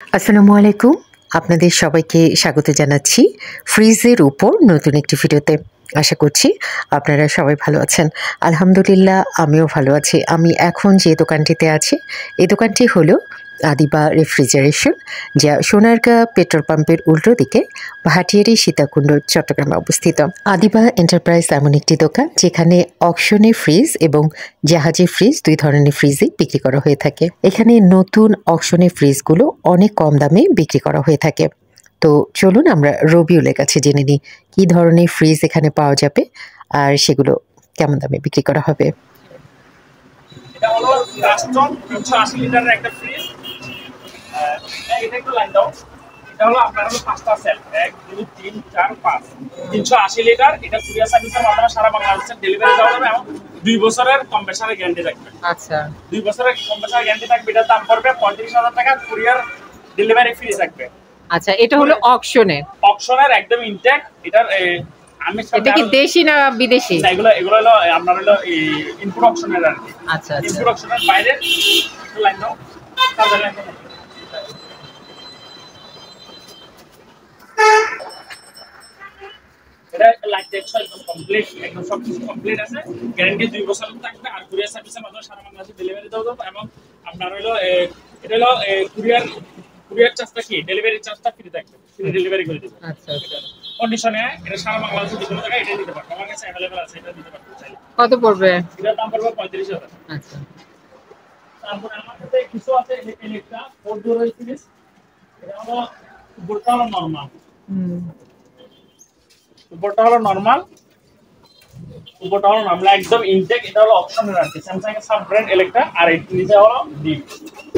আসসালামু আলাইকুম। আপনাদের সবাইকে স্বাগত জানাচ্ছি ফ্রিজের উপর নতুন একটি ভিডিওতে। আশা করছি আপনারা সবাই ভালো আছেন। আলহামদুলিল্লাহ আমিও ভালো আছি। আমি এখন যে দোকানটিতে আছি, এই দোকানটি হলো আদিবা রেফ্রিজারেশন, যা সোনারগাঁ পেট্রোল পাম্পের উল্টো দিকে ভাটিয়ারি সীতাকুণ্ড চট্টগ্রামে অবস্থিত। আদিবা এন্টারপ্রাইজ এমন একটি দোকান যেখানে অকশনে ফ্রিজ এবং জাহাজে ফ্রিজ দুই ধরনের ফ্রিজই বিক্রি করা হয়ে থাকে। এখানে নতুন অকশনে ফ্রিজগুলো অনেক কম দামে বিক্রি করা হয়ে থাকে। তো চলুন আমরা রবিউলের কাছে জেনে নিই কী ধরনের ফ্রিজ এখানে পাওয়া যাবে আর সেগুলো কেমন দামে বিক্রি করা হবে। এটা হলো কাস্টম 380 লিটারের একটা ফ্রিজ। এটা একটু লাইন দাও। এটা হলো আপনার হলো পাঁচটা সেল, 1 2 3 4 5 380 লিটার। এটা কুরিয়ার সার্ভিসের মাধ্যমে সারা বাংলাদেশে ডেলিভারি দেওয়া যাবে এবং 2 বছরের কম্প্রেসারের গ্যারান্টি থাকবে। আচ্ছা, 2 বছরের কম্প্রেসারের গ্যারান্টি থাকবে। এটার দাম পড়বে 35,000 টাকা। কুরিয়ার ডেলিভারি ফ্রি থাকবে। আচ্ছা, এটা হলো অকশনে। অকশনের একদম ইনটেক। এটার এটা কি দেশি না বিদেশি? না, এগুলো হলো আপনার হলো ইনপুট অকশনের আর কি। আচ্ছা, ইনপুট অকশনের বাইরে একটু লাইন দাও। তারপরে লাইন দাও। এটা লাইট টেক্সট একদম কমপ্লিট, একদম সবকিছু কমপ্লিট আছে। গ্যারান্টি 2 বছর থাকবে আর কুরিয়ার সার্ভিসের মাধ্যমে সারা বাংলাদেশে ডেলিভারি দেওয়া যাবে এবং আপনার হলো এটা হলো কুরিয়ার চার্জটা কি ডেলিভারি চার্জটা ফ্রি থাকবে। ফ্রি ডেলিভারি করে দিবে। আচ্ছা, কন্ডিশনে এটা সারা বাংলাদেশে যে কোনো জায়গায় এটা দিতে পারবে। আমার কাছে अवेलेबल আছে, এটা দিতে পারবে চাইলে। কত পড়বে? এটার দাম পড়বে 35,000। আচ্ছা, তারপরে আমার কাছে কিছু আছে ইলেকট্রা 4 ডোর সিরিজ। এটা হলো উপরটা হলো নরমাল। উপরটা হলো নরমাল একদম ইনটেক। এটা হলো অপশনের আর কি, স্যামসাং এর সাব ব্র্যান্ড ইলেকট্রা। আর এই নিচে হলো ডিপ।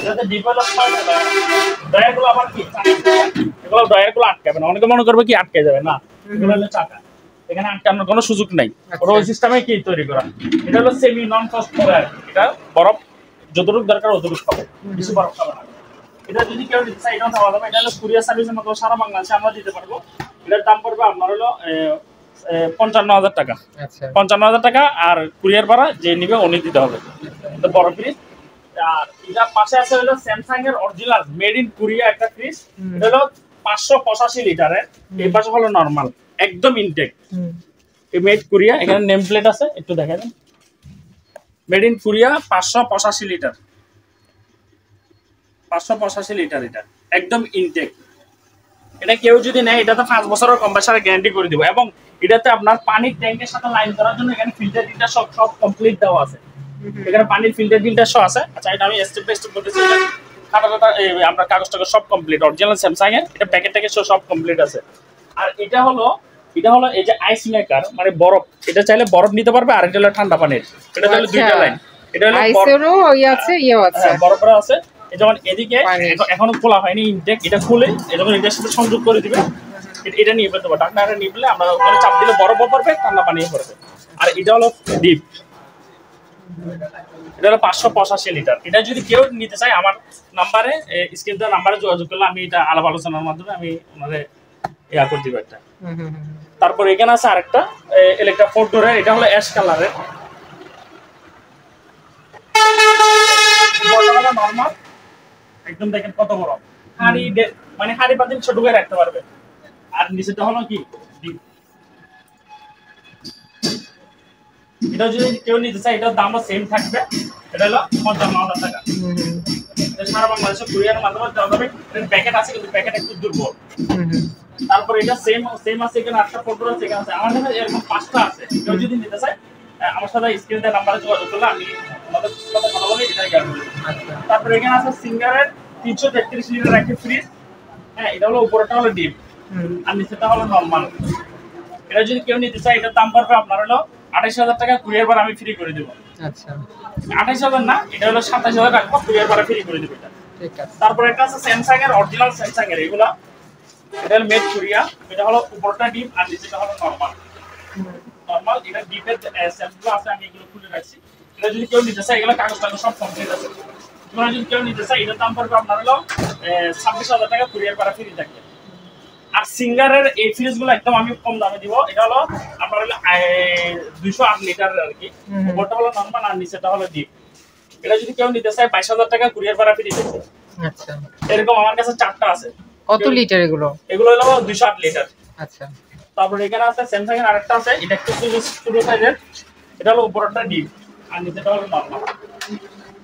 এটাতে ডিপ হলো ডয়ারগুলো আবার কি এগুলো ডয়ারগুলো আটকাবে না। অনেকে মনে করবে কি আটকে যাবে না, এগুলো হলো চাকা, এখানে আটকানোর কোনো সুযোগ নাই। ওরা ওই সিস্টেমে কি তৈরি করা। এটা হলো সেমি নন ফ্রস্ট করে আর কি। এটা বরফ যতটুকু দরকার অতটুকু খাবে, বেশি বরফ খাবে না। এটা যদি কেউ নিতে চায় এটাও পাওয়া যাবে। এটা হলো কুরিয়ার সার্ভিসের মতো সারা বাংলাদেশে আমরা দিতে পারবো। এটার দাম পড়বে আপনার হলো 55,000 টাকা। 55,000 টাকা। আর কুরিয়ার ভাড়া যে নিবে উনি দিতে হবে। এটা বড় ফ্রিজ। আর এটা পাশে আছে হলো স্যামসাং এর অরিজিনাল মেড ইন কোরিয়া একটা ফ্রিজ। এটা হলো 585 লিটারের। এই পাশে হলো নরমাল একদম ইনটেক। এই মেড কোরিয়া, এখানে নেম প্লেট আছে, একটু দেখা দেন। Made in Korea 585 litre. 585 litre. এটা একদম ইনটেক। এটা কেউ যদি নেয় এটাতে 5 বছরের কম্প্রেসারের গ্যারান্টি করে দিব এবং এটাতে আপনার পানির ট্যাঙ্কের সাথে লাইন করার জন্য এখানে ফিল্টার টিল্টার সব কমপ্লিট দেওয়া আছে। এখানে পানির ফিল্টার টিল্টার সব আছে। আচ্ছা, এটা আমি স্টেপ বাই স্টেপ বলতেছি। খাতা আমরা কাগজ টাগজ সব কমপ্লিট, অরিজিনাল স্যামসাং এর। এটা প্যাকেট ট্যাকেট সব কমপ্লিট আছে। আর এটা হলো এই যে আইস মেকার, মানে বরফ। এটা চাইলে বরফ নিতে পারবে আর এটা হলো ঠান্ডা পানির। এটা হলো দুইটা লাইন। এটা হলো আইসেরও আছে, ইয়েও আছে। বরফরা আছে। যখন এদিকে এখনো খোলা হয়নি ইনটেক, এটা খুলে যখন এটার সাথে সংযোগ করে দিবে এটা নিয়ে ফেলতে পারবে। ঢাকনাটা নিয়ে ফেলে আমরা ওখানে চাপ দিলে বরফও পড়বে, ঠান্ডা পানিও পড়বে। আর এটা হলো ডিপ। এটা হলো 585 লিটার। এটা যদি কেউ নিতে চায় আমার নাম্বারে, স্ক্রিন দেওয়া নাম্বারে যোগাযোগ করলে আমি এটা আলাপ আলোচনার মাধ্যমে আমি ওনাদের ইয়া করে দিব একটা। তারপর এখানে আছে আরেকটা ইলেকট্রা 4 ডোরের। এটা হলো অ্যাশ কালারের। নরমাল একদম দেখেন কত বড় হাড়ি, মানে হাড়ি পাতিল ছোট করে রাখতে পারবে। আর নিচেটা হলো কি ডিপ। এটা যদি কেউ নিতে চায় এটার দামও সেম থাকবে। এটা হলো 55,000 টাকা। এটা সারা বাংলাদেশে কুরিয়ারের মাধ্যমে দেওয়া যাবে। এর প্যাকেট আছে কিন্তু প্যাকেট একটু দুর্বল। তারপর এটা সেম আছে, এখানে 8টা ফটো আছে, এখানে আছে। আমার কাছে এরকম 5টা আছে। কেউ যদি নিতে চায় আমার সাথে স্ক্রিনে দেওয়া নাম্বারে যোগাযোগ করলে আমি আমাদের সাথে কথা বলে এটা গ্যারান্টি দেব। তারপর এখানে আছে সিঙ্গারের 333 লিটার একটা ফ্রিজ। হ্যাঁ, এটা হলো উপরটা হলো ডিপ আর নিচেটা হলো নরমাল। এটা যদি কেউ নিতে চায় এটার দাম পড়বে আপনার হলো 28,000 টাকা। কুরিয়ার ভাড়া আমি ফ্রি করে দেব। আচ্ছা, 28,000 না, এটা হলো 27,000 টাকা। কুরিয়ার ভাড়া ফ্রি করে দেব এটা। ঠিক আছে। তারপর একটা আছে স্যামসাং এর অরিজিনাল স্যামসাং এর। এগুলা এটা হলো মেড কোরিয়া। এটা হলো উপরটা ডিপ আর নিচেটা হলো নরমাল। এটা ডিপের স্যাম্পল আছে, আমি এগুলো খুলে রাখছি। এটা যদি কেউ নিতে চায় এগুলো কাগজ টাগজ সব কমপ্লিট আছে। তোমরা যদি কেউ নিতে চায় এটার দাম পড়বে আপনার হলো 26,000 টাকা। কুরিয়ার ভাড়া ফ্রি থাকবে। আর সিঙ্গারের এই ফ্রিজগুলো একদম আমি কম দামে দিব। এটা হলো আপনার হলো 208 লিটার আর কি। উপরটা হলো নরমাল আর নিচেটা হলো ডিপ। এটা যদি কেউ নিতে চায় 22,000 টাকা। কুরিয়ার ভাড়া ফ্রি থাকবে। আচ্ছা, এরকম আমার কাছে 4টা আছে। কত লিটার এগুলো? এগুলো হলো 208 লিটার। আচ্ছা, তারপরে এখানে আছে স্যামসাং এর আরেকটা আছে, এটা একটু ছোট সাইজের। এটা হলো উপরটা ডিপ আর নিচেটা হলো নরমাল।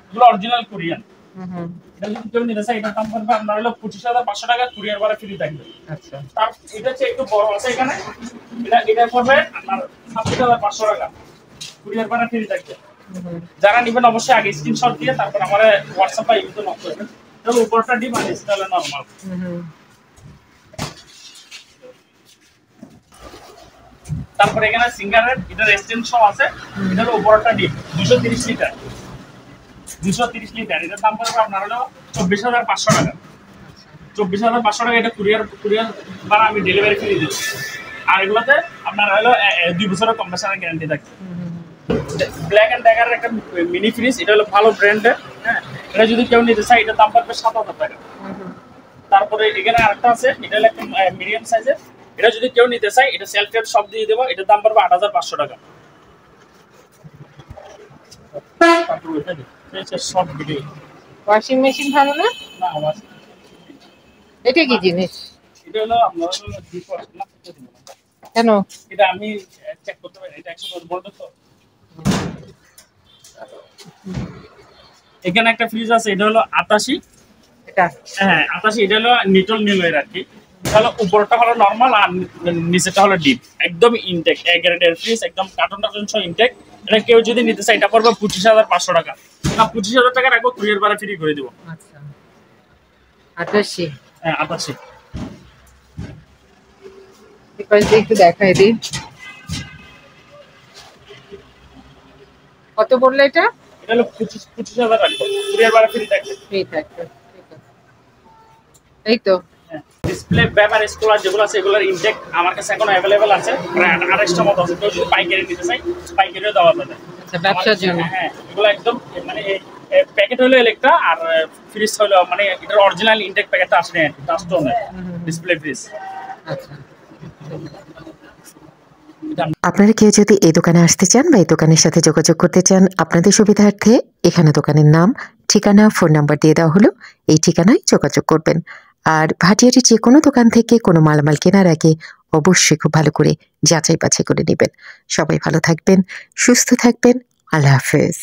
এগুলো অরিজিনাল কোরিয়ান। হুম, এটা যদি কেউ নিতে চায়, এটার দাম পড়বে আপনার হলো 25,500 টাকা, কুরিয়ার ভাড়া ফ্রি থাকবে। আচ্ছা, তার এটা হচ্ছে একটু বড় আছে এখানে, এটা পড়বে আপনার 26,500 টাকা, কুরিয়ার ভাড়া ফ্রি থাকবে। যারা নেবেন অবশ্যই আগে স্ক্রিনশট দিয়ে তারপর আমার হোয়াটসঅ্যাপ বা ইমেতে নক করবেন। তাহলে উপরটা ডিপ আর নিচেটা হলো নরমাল। তারপর এখানে সিঙ্গারের এটা রেস্টেন্ট সহ আছে, এটার উপরটা ডিপ 230 লিটার। 230 লিটার, এটার দাম পড়বে আপনার হলো 24,500 টাকা। 24,500 টাকা, এটা কুরিয়ার দ্বারা আমি ডেলিভারি ফ্রি দিচ্ছি। আর এগুলোতে আপনার হলো 2 বছরের কম্প্রেসারের গ্যারান্টি থাকে। ব্ল্যাক এন্ড ড্যাগারের একটা মিনি ফ্রিজ, এটা হলো ভালো ব্র্যান্ডের। হ্যাঁ, এটা যদি কেউ নিতে চায় এটার দাম পড়বে 7,000 টাকা। তারপরে এখানে আরেকটা আছে, এটা হলো একটা মিডিয়াম সাইজের। এটা যদি কেউ নিতে চায়, এটা সেলফ টেপ সব দিয়ে দেবো, এটার দাম পড়বে 8,500 টাকা। সব ভিডিও ওয়াশিং মেশিন ভালো না? না আমার এটা কি জিনিস? এটা হলো আপনার হলো ডিফল্ট না, কেন? এটা আমি চেক করতে পারি, এটা 110 ভোল্ট তো। এখানে একটা ফ্রিজ আছে, এটা হলো 88। এটা হ্যাঁ 88, এটা হলো নিটল নিলয়ের আর কি। তাহলে উপরটা হলো নরমাল আর নিচেটা হলো ডিপ, একদম ইনটেক এ গ্রেডের ফ্রিজ, একদম কার্টন টার্টন সহ ইনটেক। এটা কেউ যদি নিতে চায় এটা পড়বে 25,500 টাকা। না 25,000 টাকা রাখবো, কুরিয়ার ভাড়া ফ্রি করে দেবো। আচ্ছা, 88। হ্যাঁ 88। এবার একটু দেখাই দিই, কত বললে এটা? এটা হলো 25,000 রাখবো, কুরিয়ার ভাড়া ফ্রি থাকবে। এই থাকবে, ঠিক আছে। এই তো ডিসপ্লে পেপার স্কোলার যেগুলো আছে এগুলোর ইনটেক আমার কাছে এখন অ্যাভেলেবেল আছে, প্রায় 28টা মতো আছে। কেউ যদি পাইকারি নিতে চাই পাইকারিও দেওয়া যাবে। আচ্ছা, ব্যবসার জন্য। হ্যাঁ, এগুলো একদম মানে প্যাকেট হলো একটা আর ফ্রিজ হলো মানে এটার অরিজিনাল ইনটেক প্যাকেটটা আসে না, ডাস্টও নেই ডিসপ্লে ফ্রিজ। আচ্ছা, আপনারা কেউ যদি এই দোকানে আসতে চান বা এই দোকানের সাথে যোগাযোগ করতে চান, আপনাদের সুবিধার্থে এখানে দোকানের নাম, ঠিকানা, ফোন নাম্বার দিয়ে দেওয়া হলো। এই ঠিকানায় যোগাযোগ করবেন। আর ভাটিয়াটির যে কোনো দোকান থেকে কোনো মালামাল কেনার আগে অবশ্যই খুব ভালো করে যাচাই বাছাই করে নেবেন। সবাই ভালো থাকবেন, সুস্থ থাকবেন। আল্লাহ হাফেজ।